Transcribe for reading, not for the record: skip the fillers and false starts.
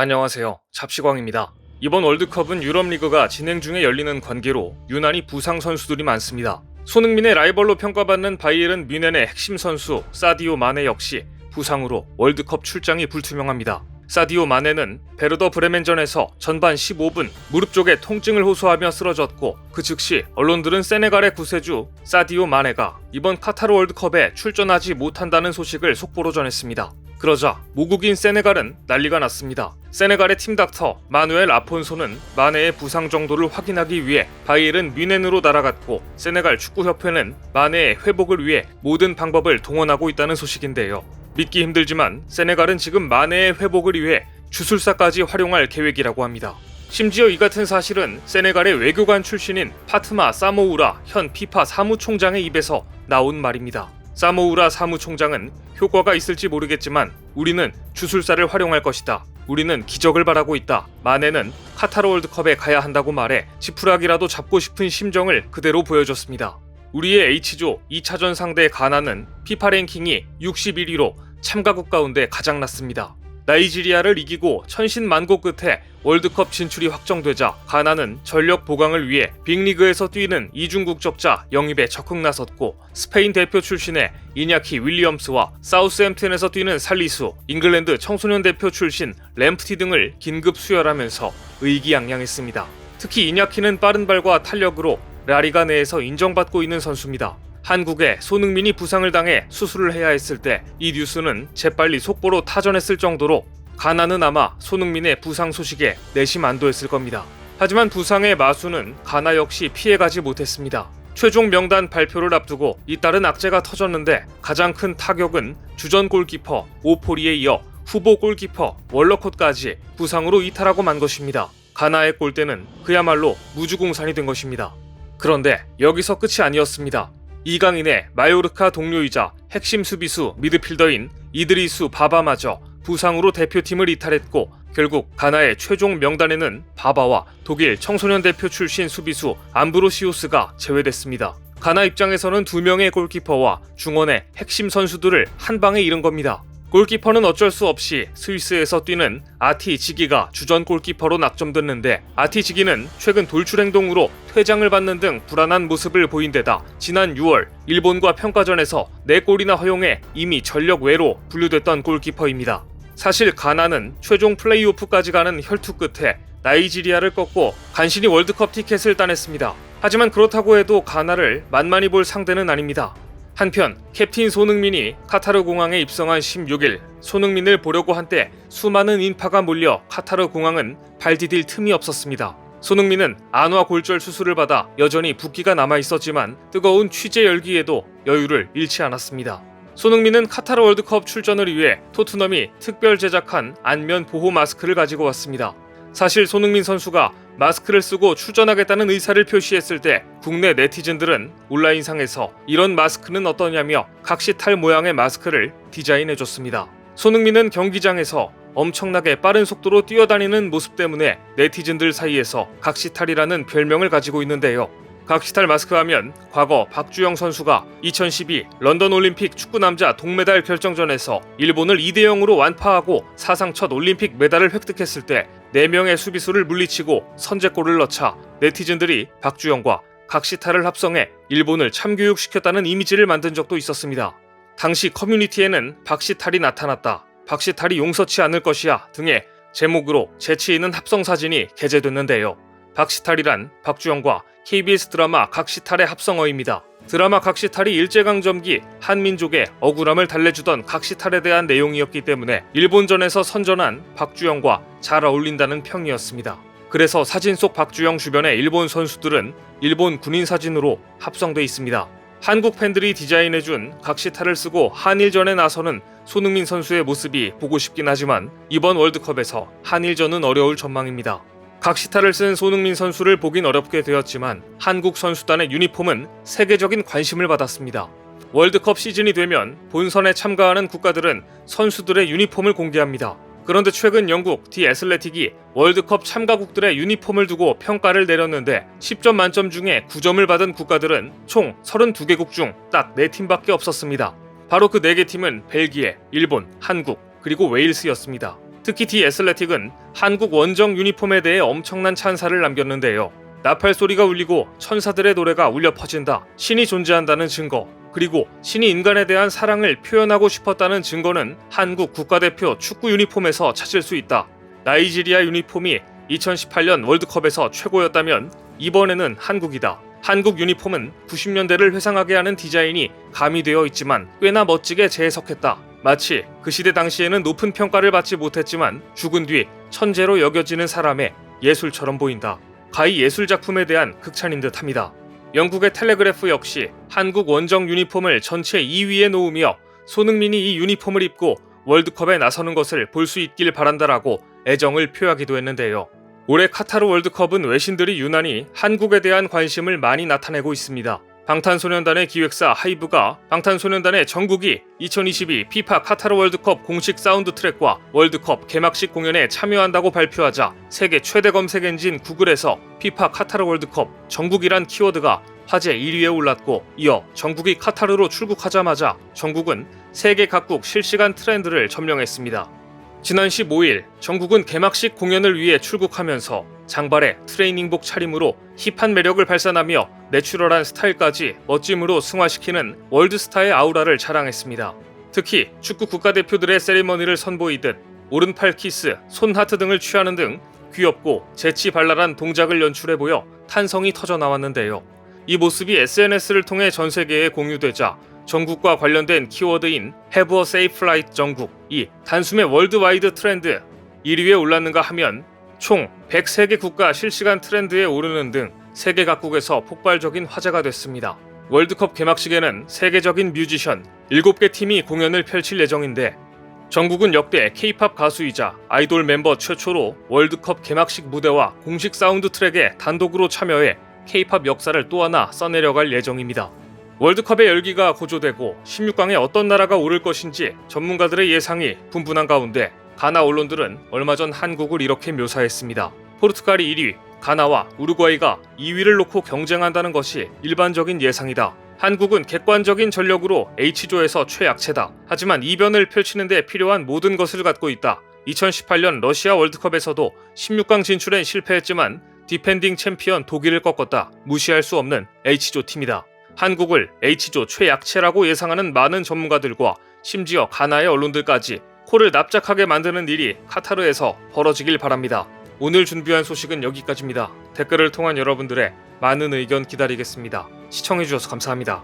안녕하세요. 잡시광입니다. 이번 월드컵은 유럽리그가 진행 중에 열리는 관계로 유난히 부상 선수들이 많습니다. 손흥민의 라이벌로 평가받는 바이에른 뮌헨의 핵심 선수 사디오 마네 역시 부상으로 월드컵 출장이 불투명합니다. 사디오 마네는 베르더 브레멘전에서 전반 15분 무릎 쪽에 통증을 호소하며 쓰러졌고 그 즉시 언론들은 세네갈의 구세주 사디오 마네가 이번 카타르 월드컵에 출전하지 못한다는 소식을 속보로 전했습니다. 그러자 모국인 세네갈은 난리가 났습니다. 세네갈의 팀 닥터 마누엘 아폰소는 마네의 부상 정도를 확인하기 위해 바이에른 뮌헨으로 날아갔고 세네갈 축구협회는 마네의 회복을 위해 모든 방법을 동원하고 있다는 소식인데요. 믿기 힘들지만 세네갈은 지금 마네의 회복을 위해 주술사까지 활용할 계획이라고 합니다. 심지어 이 같은 사실은 세네갈의 외교관 출신인 파트마 사모우라 현 피파 사무총장의 입에서 나온 말입니다. 사모우라 사무총장은 효과가 있을지 모르겠지만 우리는 주술사를 활용할 것이다. 우리는 기적을 바라고 있다. 마네는 카타르 월드컵에 가야 한다고 말해 지푸라기라도 잡고 싶은 심정을 그대로 보여줬습니다. 우리의 H조 2차전 상대 가나는 피파 랭킹이 61위로 참가국 가운데 가장 낮습니다. 나이지리아를 이기고 천신만고 끝에 월드컵 진출이 확정되자 가나는 전력 보강을 위해 빅리그에서 뛰는 이중 국적자 영입에 적극 나섰고 스페인 대표 출신의 이냐키 윌리엄스와 사우스햄튼에서 뛰는 살리수, 잉글랜드 청소년 대표 출신 램프티 등을 긴급 수혈하면서 의기양양했습니다. 특히 이냐키는 빠른 발과 탄력으로 라리가 내에서 인정받고 있는 선수입니다. 한국에 손흥민이 부상을 당해 수술을 해야 했을 때 이 뉴스는 재빨리 속보로 타전했을 정도로 가나는 아마 손흥민의 부상 소식에 내심안도했을 겁니다. 하지만 부상의 마수는 가나 역시 피해가지 못했습니다. 최종 명단 발표를 앞두고 잇따른 악재가 터졌는데 가장 큰 타격은 주전 골키퍼 오포리에 이어 후보 골키퍼 월러콧까지 부상으로 이탈하고 만 것입니다. 가나의 골대는 그야말로 무주공산이 된 것입니다. 그런데 여기서 끝이 아니었습니다. 이강인의 마요르카 동료이자 핵심 수비수 미드필더인 이드리수 바바마저 부상으로 대표팀을 이탈했고 결국 가나의 최종 명단에는 바바와 독일 청소년 대표 출신 수비수 암브로시우스가 제외됐습니다. 가나 입장에서는 2명의 골키퍼와 중원의 핵심 선수들을 한 방에 잃은 겁니다. 골키퍼는 어쩔 수 없이 스위스에서 뛰는 아티 지기가 주전 골키퍼로 낙점됐는데 아티 지기는 최근 돌출 행동으로 퇴장을 받는 등 불안한 모습을 보인 데다 지난 6월 일본과 평가전에서 4골이나 허용해 이미 전력 외로 분류됐던 골키퍼입니다. 사실 가나는 최종 플레이오프까지 가는 혈투 끝에 나이지리아를 꺾고 간신히 월드컵 티켓을 따냈습니다. 하지만 그렇다고 해도 가나를 만만히 볼 상대는 아닙니다. 한편 캡틴 손흥민이 카타르 공항에 입성한 16일 손흥민을 보려고 한때 수많은 인파가 몰려 카타르 공항은 발 디딜 틈이 없었습니다. 손흥민은 안화 골절 수술을 받아 여전히 붓기가 남아있었지만 뜨거운 취재 열기에도 여유를 잃지 않았습니다. 손흥민은 카타르 월드컵 출전을 위해 토트넘이 특별 제작한 안면 보호 마스크를 가지고 왔습니다. 사실 손흥민 선수가 마스크를 쓰고 출전하겠다는 의사를 표시했을 때 국내 네티즌들은 온라인상에서 이런 마스크는 어떠냐며 각시탈 모양의 마스크를 디자인해줬습니다. 손흥민은 경기장에서 엄청나게 빠른 속도로 뛰어다니는 모습 때문에 네티즌들 사이에서 각시탈이라는 별명을 가지고 있는데요. 각시탈 마스크 하면 과거 박주영 선수가 2012 런던 올림픽 축구 남자 동메달 결정전에서 일본을 2대0으로 완파하고 사상 첫 올림픽 메달을 획득했을 때 4명의 수비수를 물리치고 선제골을 넣자 네티즌들이 박주영과 각시탈을 합성해 일본을 참교육시켰다는 이미지를 만든 적도 있었습니다. 당시 커뮤니티에는 박시탈이 나타났다, 박시탈이 용서치 않을 것이야 등의 제목으로 재치 있는 합성 사진이 게재됐는데요. 박시탈이란 박주영과 KBS 드라마 각시탈의 합성어입니다. 드라마 각시탈이 일제강점기 한민족의 억울함을 달래주던 각시탈에 대한 내용이었기 때문에 일본전에서 선전한 박주영과 잘 어울린다는 평이었습니다. 그래서 사진 속 박주영 주변의 일본 선수들은 일본 군인 사진으로 합성돼 있습니다. 한국 팬들이 디자인해준 각시탈을 쓰고 한일전에 나서는 손흥민 선수의 모습이 보고 싶긴 하지만 이번 월드컵에서 한일전은 어려울 전망입니다. 각시탈을 쓴 손흥민 선수를 보긴 어렵게 되었지만 한국 선수단의 유니폼은 세계적인 관심을 받았습니다. 월드컵 시즌이 되면 본선에 참가하는 국가들은 선수들의 유니폼을 공개합니다. 그런데 최근 영국 디 애슬레틱이 월드컵 참가국들의 유니폼을 두고 평가를 내렸는데 10점 만점 중에 9점을 받은 국가들은 총 32개국 중 딱 4팀밖에 없었습니다. 바로 그 4개 팀은 벨기에, 일본, 한국, 그리고 웨일스였습니다. 특히 디 애슬레틱은 한국 원정 유니폼에 대해 엄청난 찬사를 남겼는데요. 나팔 소리가 울리고 천사들의 노래가 울려 퍼진다. 신이 존재한다는 증거, 그리고 신이 인간에 대한 사랑을 표현하고 싶었다는 증거는 한국 국가대표 축구 유니폼에서 찾을 수 있다. 나이지리아 유니폼이 2018년 월드컵에서 최고였다면 이번에는 한국이다. 한국 유니폼은 90년대를 회상하게 하는 디자인이 가미되어 있지만 꽤나 멋지게 재해석했다. 마치 그 시대 당시에는 높은 평가를 받지 못했지만 죽은 뒤 천재로 여겨지는 사람의 예술처럼 보인다. 가히 예술작품에 대한 극찬인 듯합니다. 영국의 텔레그래프 역시 한국 원정 유니폼을 전체 2위에 놓으며 손흥민이 이 유니폼을 입고 월드컵에 나서는 것을 볼 수 있길 바란다라고 애정을 표하기도 했는데요. 올해 카타르 월드컵은 외신들이 유난히 한국에 대한 관심을 많이 나타내고 있습니다. 방탄소년단의 기획사 하이브가 방탄소년단의 정국이 2022 피파 카타르 월드컵 공식 사운드 트랙과 월드컵 개막식 공연에 참여한다고 발표하자 세계 최대 검색 엔진 구글에서 피파 카타르 월드컵 정국이란 키워드가 화제 1위에 올랐고, 이어 정국이 카타르로 출국하자마자 정국은 세계 각국 실시간 트렌드를 점령했습니다. 지난 15일 정국은 개막식 공연을 위해 출국하면서 장발에 트레이닝복 차림으로 힙한 매력을 발산하며 내추럴한 스타일까지 멋짐으로 승화시키는 월드스타의 아우라를 자랑했습니다. 특히 축구 국가대표들의 세리머니를 선보이듯 오른팔 키스, 손 하트 등을 취하는 등 귀엽고 재치발랄한 동작을 연출해 보여 탄성이 터져 나왔는데요. 이 모습이 SNS를 통해 전 세계에 공유되자 정국과 관련된 키워드인 Have a safe flight 정국이 단숨에 월드와이드 트렌드 1위에 올랐는가 하면 총 103개 국가 실시간 트렌드에 오르는 등 세계 각국에서 폭발적인 화제가 됐습니다. 월드컵 개막식에는 세계적인 뮤지션 7개 팀이 공연을 펼칠 예정인데, 정국은 역대 K-팝 가수이자 아이돌 멤버 최초로 월드컵 개막식 무대와 공식 사운드 트랙에 단독으로 참여해 K-팝 역사를 또 하나 써내려갈 예정입니다. 월드컵의 열기가 고조되고 16강에 어떤 나라가 오를 것인지 전문가들의 예상이 분분한 가운데 가나 언론들은 얼마 전 한국을 이렇게 묘사했습니다. 포르투갈이 1위, 가나와 우루과이가 2위를 놓고 경쟁한다는 것이 일반적인 예상이다. 한국은 객관적인 전력으로 H조에서 최약체다. 하지만 이변을 펼치는 데 필요한 모든 것을 갖고 있다. 2018년 러시아 월드컵에서도 16강 진출엔 실패했지만 디펜딩 챔피언 독일을 꺾었다. 무시할 수 없는 H조 팀이다. 한국을 H조 최약체라고 예상하는 많은 전문가들과 심지어 가나의 언론들까지 코를 납작하게 만드는 일이 카타르에서 벌어지길 바랍니다. 오늘 준비한 소식은 여기까지입니다. 댓글을 통한 여러분들의 많은 의견 기다리겠습니다. 시청해주셔서 감사합니다.